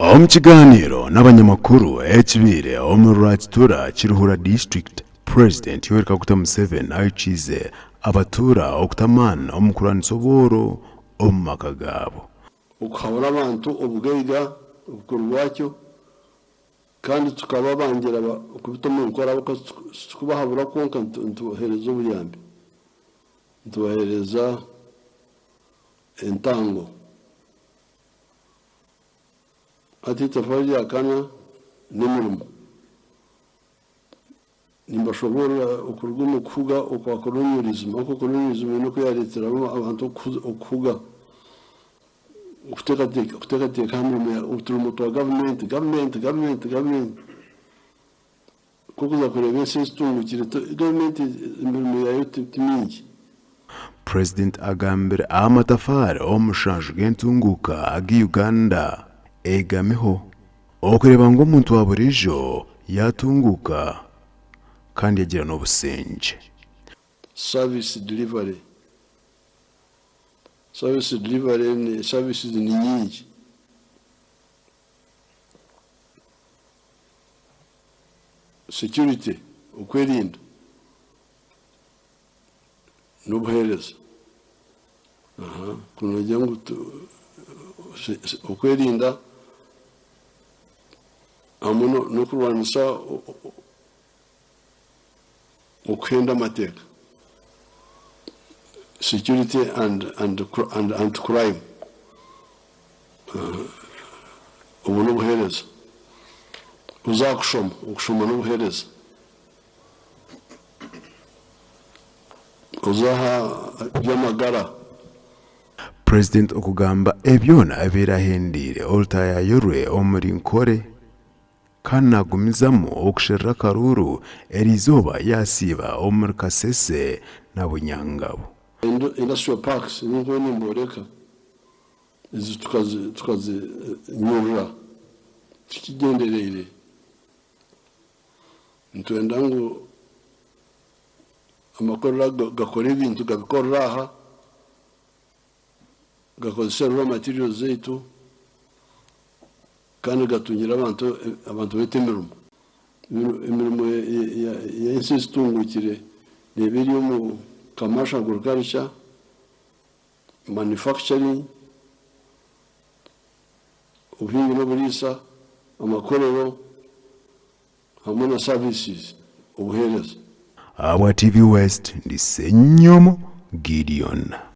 Omukiganiro n'abanyamakuru ekibire omurwakitura Kiruhura District President Yoweri Kaguta Museveni ayikize abatura okutamana omukuranisa obworo omu maka gaabo okuhabura abantu obugaiga obukorwakyo kandi tukaba bangira okubitoma nkora kubahabura konka ntubahereza obuyambi ntubahereza entango ati tafari yakana n'emirimo nimbashobora okuruguma kuvuga okwa colonialism ako colonialism no kuyaretera abantu okuvuga okutekateka hamwe uturimo twa government kukuza kureba system government imirimo yayo timingi. President agambire amatafari omushanju gentunguka agi Uganda egameho okureba ngo omuntu wa burijo yatunguka kandi yagira n'obusenje. Service delivery ni services ni nyingi security ukwirinda n'ubuhereza kunogira ngo ukwirinda amuno no kurwanisa ukwenda amateka security and crime ubu n'ubuhereza ukushoma n'ubuhereza uzaha by'amagara. President okugamba ebyona abirahendire oltaya yorwe omuri nkore kandi nagumizamo okushirira karuru erizoba yasiba omuri Kasese na Bunyangabo. Industrial parks n'ingo nimboreka izi tukazi nyura tukigenderere ntwenda ngo amakorera gakora ibintu gabikora aha gakozesa raw materials zetu kandi gatungira abantu bete imirimo ya insistungukire nebiri mu commercial agriculture manufacturing ubuhinzi n'uburisa amakorero hamwe na services ubuhereza. Abwa TV West ndi Senyomo Gideon.